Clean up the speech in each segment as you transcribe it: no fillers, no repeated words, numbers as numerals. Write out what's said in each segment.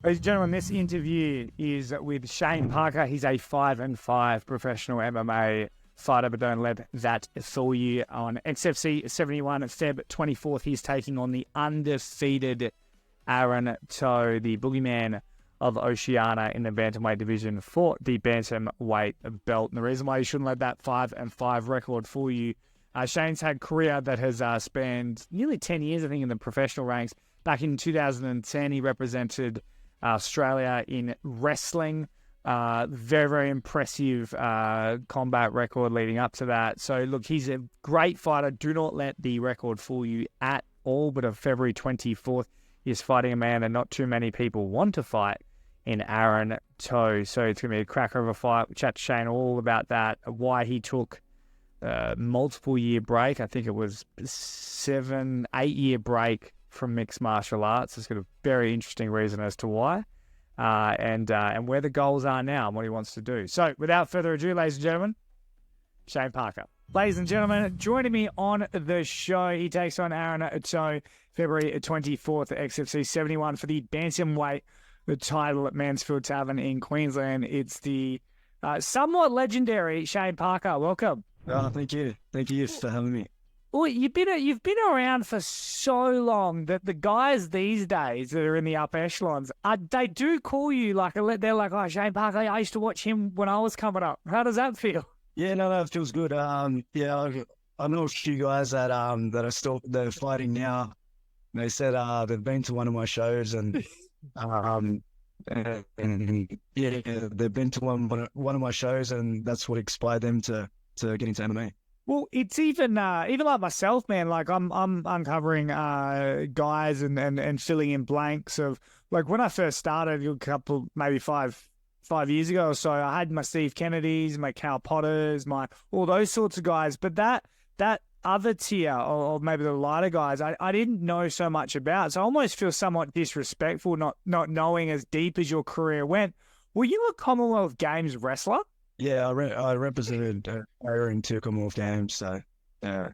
Ladies and gentlemen, this interview is with Shane Parker. He's a 5-5 professional MMA fighter, but don't let that fool you. On XFC 71, Feb 24th, he's taking on the undefeated Aaron Toe, the boogeyman of Oceania in the bantamweight division for the bantamweight belt. And the reason why you shouldn't let that 5-5 record fool you, Shane's had a career that has spanned nearly 10 years, I think, in the professional ranks. Back in 2010, he represented Australia in wrestling. Very, very impressive combat record leading up to that. So, look, he's a great fighter. Do not let the record fool you at all. But on February 24th, he's fighting a man that not too many people want to fight in Aaron Toe. So it's going to be a cracker of a fight. We chat to Shane all about that, why he took multiple year break. I think it was 7-8 year break from mixed martial arts. It's got a very interesting reason as to why, and where the goals are now and what he wants to do. So, without further ado, ladies and gentlemen, Shane Parker. Ladies and gentlemen, joining me on the show, he takes on Aaron Toe, February 24th at XFC 71 for the bantamweight, the title at Mansfield Tavern in Queensland. It's the somewhat legendary Shane Parker. Welcome. Oh, thank you. Thank you for having me. Well, you've been around for so long that the guys these days that are in the upper echelons, they do call you they're like, oh, Shane Parker, I used to watch him when I was coming up. How does that feel? Yeah, no, it feels good. Yeah, I know a few guys that that are fighting now. They said they've been to one of my shows and yeah, they've been to one of my shows and that's what inspired them to get into MMA. Well, it's even like myself, man. Like I'm uncovering guys and filling in blanks of like when I first started a couple maybe five years ago or so. I had my Steve Kennedys, my Cal Potters, my all those sorts of guys. But that other tier or maybe the lighter guys, I didn't know so much about. So I almost feel somewhat disrespectful not knowing as deep as your career went. Were you a Commonwealth Games wrestler? Yeah, I represented her in 2 Commonwealth Games, so yeah.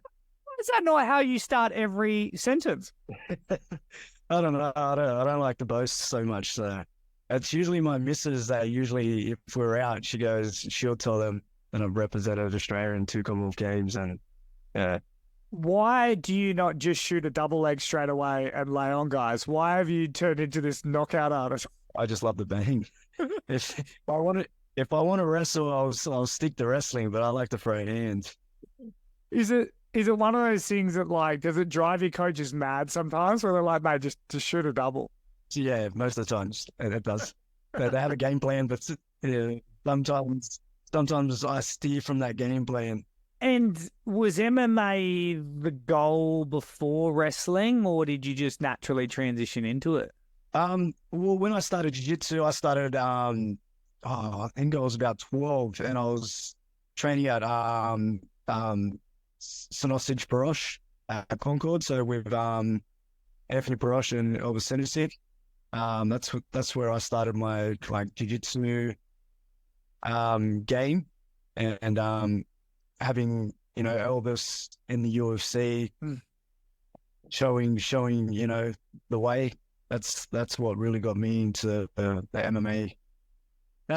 Is that not how you start every sentence? I don't know. I don't like to boast so much. So it's usually my missus that usually, if we're out, she'll tell them that I've represented Australia in 2 Commonwealth Games, and yeah. Why do you not just shoot a double leg straight away and lay on guys? Why have you turned into this knockout artist? I just love the bang. If I want to wrestle, I'll stick to wrestling, but I like to throw hands. Is it one of those things that like does it drive your coaches mad sometimes where they're like, mate, just shoot a double? Yeah, most of the times it does. They have a game plan, but yeah, sometimes I steer from that game plan. And was MMA the goal before wrestling, or did you just naturally transition into it? Well, when I started jiu-jitsu, I started I think I was about 12 and I was training at Sanosage Parosh at Concord. So with Anthony Parosh and Elvis Senisic. That's where I started my jiu-jitsu game and having, Elvis in the UFC showing, the way. That's what really got me into the MMA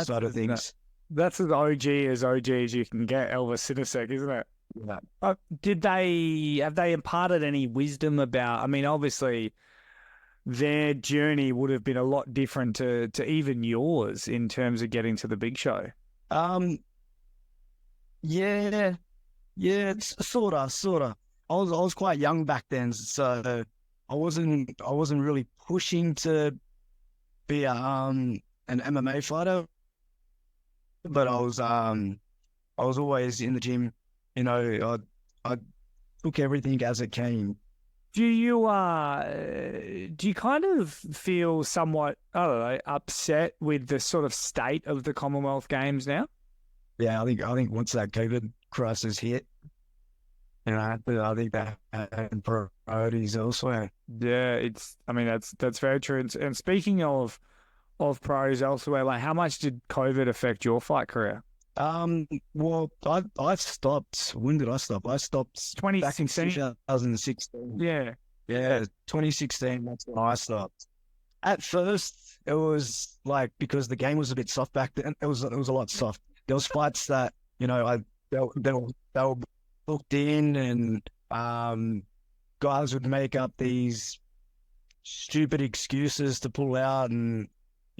side of things. That's as OG as you can get, Elvis Sinisek, isn't it? Yeah. Have they imparted any wisdom about? I mean, obviously, their journey would have been a lot different to even yours in terms of getting to the big show. Yeah, it's sort of. I was quite young back then, so I wasn't really pushing to be an MMA fighter. But I was always in the gym. I took everything as it came. Do you kind of feel somewhat, I don't know, upset with the sort of state of the Commonwealth Games now? Yeah, I think once that COVID crisis hit, I think that had priorities elsewhere. Yeah, that's very true. And speaking of priorities elsewhere, like how much did COVID affect your fight career? Well, I stopped. When did I stop? I stopped 2016. back in 2016. Yeah. Yeah, 2016. That's when I stopped. At first, it was like because the game was a bit soft back then. It was a lot soft. There was fights that they were booked in, and guys would make up these stupid excuses to pull out, and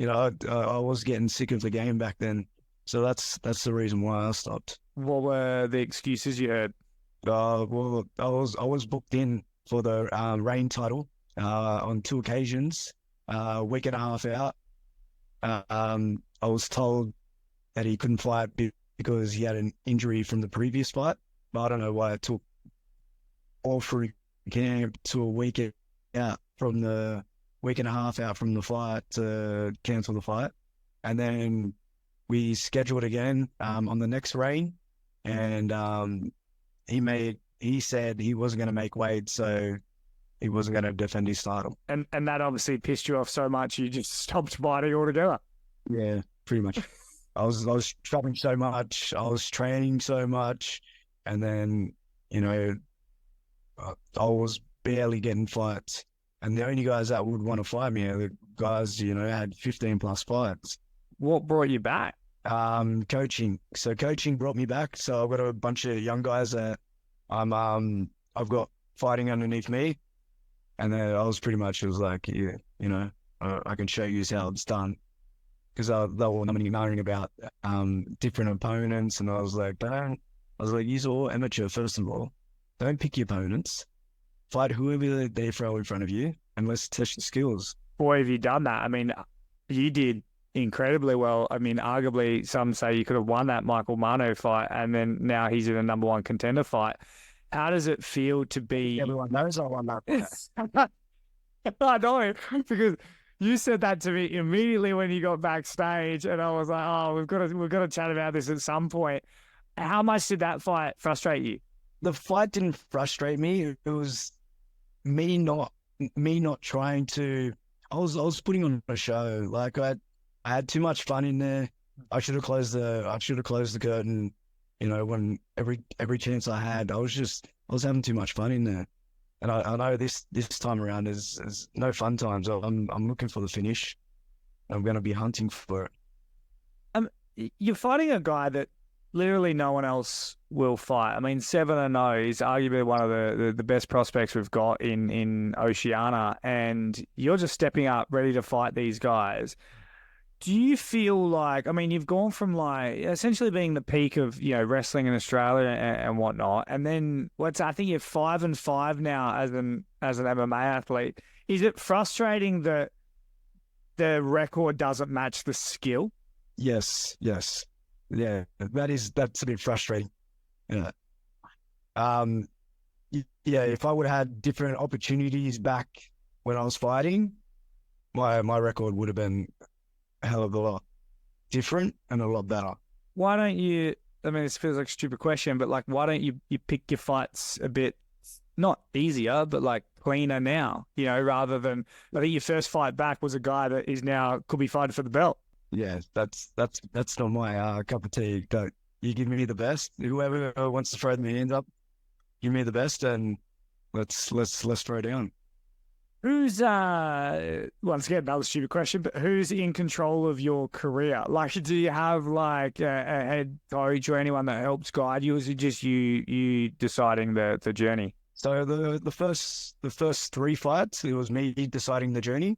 I was getting sick of the game back then. So that's the reason why I stopped. What were the excuses you heard? Well, I was booked in for the reign title on 2 occasions, a week and a half out. I was told that he couldn't fight because he had an injury from the previous fight, but I don't know why it took all through camp to a week out from the week and a half out from the fight to cancel the fight. And then we scheduled again on the next reign, and he said he wasn't going to make weight, so he wasn't going to defend his title. And that obviously pissed you off so much you just stopped fighting altogether. Yeah, pretty much. I was traveling so much, I was training so much, and then I was barely getting fights. And the only guys that would want to fight me are the guys had 15 plus fights. What brought you back? Coaching. So coaching brought me back. So I've got a bunch of young guys that I've got fighting underneath me, and then I was pretty much, it was like, I can show you how it's done, because they were knowing about different opponents, and I was like, you're all amateur first of all. Don't pick your opponents. Fight whoever they throw in front of you, and let's test your skills. Boy, have you done that. I mean, you did incredibly well. I mean, arguably, some say you could have won that Michael Mannu fight, and then now he's in a number 1 contender fight. How does it feel to be... Everyone knows I won that fight. I know, because you said that to me immediately when you got backstage, and I was like, oh, we've got to chat about this at some point. How much did that fight frustrate you? The fight didn't frustrate me. It was me not trying to. I was putting on a show. Like I had too much fun in there. I should have closed the curtain. When every chance I had, I was having too much fun in there. And I know this time around is no fun times. I'm looking for the finish. I'm going to be hunting for it. You're fighting a guy that literally no one else will fight. I mean, 7-0 is arguably one of the best prospects we've got in Oceania, and you're just stepping up, ready to fight these guys. Do you feel like, I mean, you've gone from like essentially being the peak of, wrestling in Australia and whatnot, and then I think you're 5-5 now as an MMA athlete. Is it frustrating that the record doesn't match the skill? Yes. Yeah, that's a bit frustrating. Yeah. Yeah, if I would have had different opportunities back when I was fighting, my record would have been a hell of a lot different and a lot better. Why don't you, I mean, this feels like a stupid question, but like, why don't you pick your fights a bit, not easier, but like cleaner now, rather than, I think your first fight back was a guy that is now could be fighting for the belt. Yeah, that's not my cup of tea. Don't you give me the best. Whoever wants to throw the hands up, give me the best, and let's throw down. Who's once again another stupid question, but who's in control of your career? Like, do you have like a head coach or anyone that helps guide you, or is it just you deciding the journey? So the first 3 fights, it was me deciding the journey.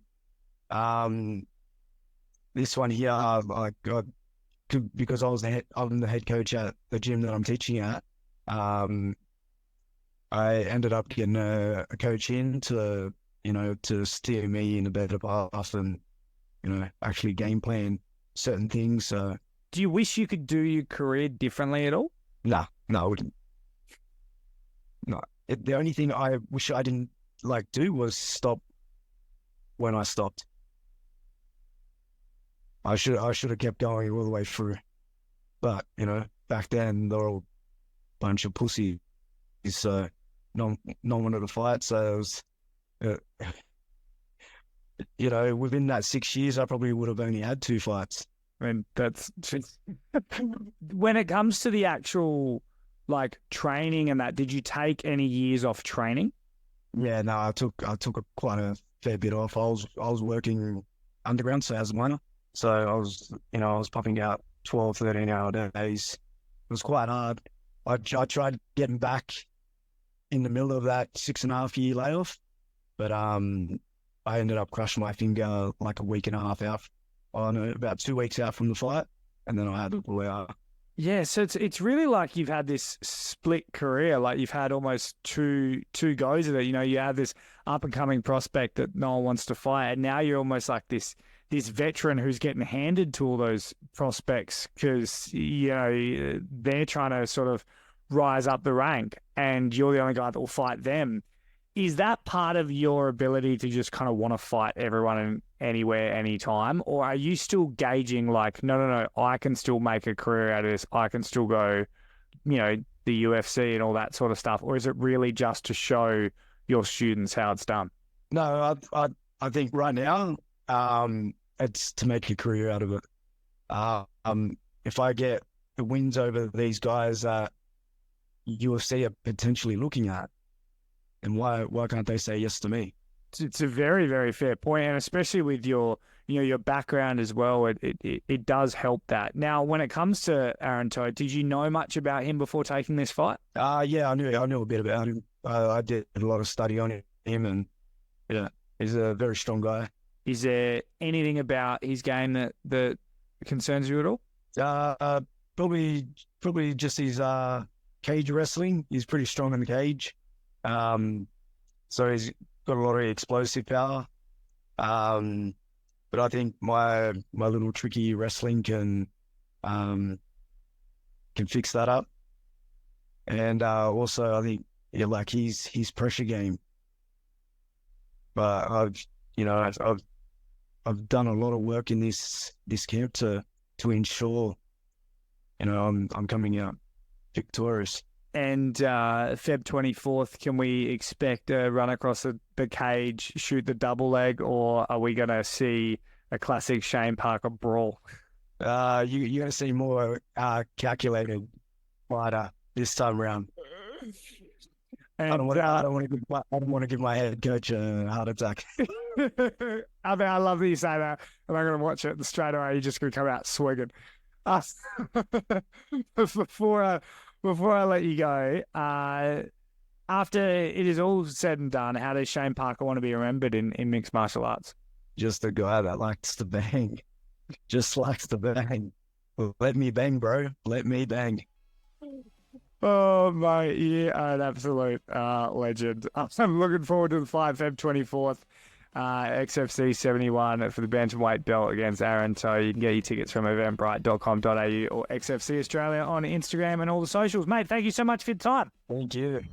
This one here, because I'm the head coach at the gym that I'm teaching at. I ended up getting a coach in to steer me in a better path and, actually game plan certain things. So, do you wish you could do your career differently at all? No, I wouldn't. No, the only thing I wish I didn't do was stop when I stopped. I should have kept going all the way through, but back then they were all a bunch of pussies, so no one wanted to fight. So it was, within that 6 years, I probably would have only had 2 fights. I mean, that's when it comes to the actual training and that. Did you take any years off training? Yeah, no, I took quite fair bit off. I was working underground, so as a miner. So I was pumping out 12, 13-hour days. It was quite hard. I tried getting back in the middle of that 6.5 year layoff, but I ended up crushing my finger like a week and a half out. About 2 weeks out from the fight, and then I had to pull out. Yeah, so it's really like you've had this split career, like you've had almost two goes at it. You know, you have this up and coming prospect that no one wants to fight, and now you're almost like this veteran who's getting handed to all those prospects because they're trying to sort of rise up the rank, and you're the only guy that will fight them. Is that part of your ability to just kind of want to fight everyone anywhere, anytime? Or are you still gauging like, no, I can still make a career out of this. I can still go, the UFC and all that sort of stuff. Or is it really just to show your students how it's done? No, I think right now, it's to make a career out of it. If I get the wins over these guys that UFC are potentially looking at, and why can't they say yes to me? It's a very, very fair point, and especially with your background as well, it does help that. Now, when it comes to Aaron Todd, did you know much about him before taking this fight? Yeah, I knew a bit about him. I did a lot of study on him, and yeah, he's a very strong guy. Is there anything about his game that concerns you at all? Probably just his cage wrestling. He's pretty strong in the cage. So he's got a lot of explosive power. But I think my little tricky wrestling can fix that up. And also I think like his pressure game. But I've done a lot of work in this camp to ensure I'm coming out victorious. And Feb 24th, can we expect a run across the cage, shoot the double leg, or are we going to see a classic Shane Parker brawl? You're going to see more calculated fighter this time around. And, I don't want to give my head coach a heart attack. I mean, I love that you say that, and I'm going to watch it straight away. You're just going to come out swinging. Before I let you go, after it is all said and done, how does Shane Parker want to be remembered in mixed martial arts? Just a guy that likes to bang. Just likes to bang. Let me bang, bro. Let me bang. Oh, mate, you are an absolute legend. I'm looking forward to the fight, Feb 24th. XFC 71 for the bantamweight belt against Aaron. So you can get your tickets from eventbrite.com.au or XFC Australia on Instagram and all the socials. Mate, thank you so much for your time. Thank you.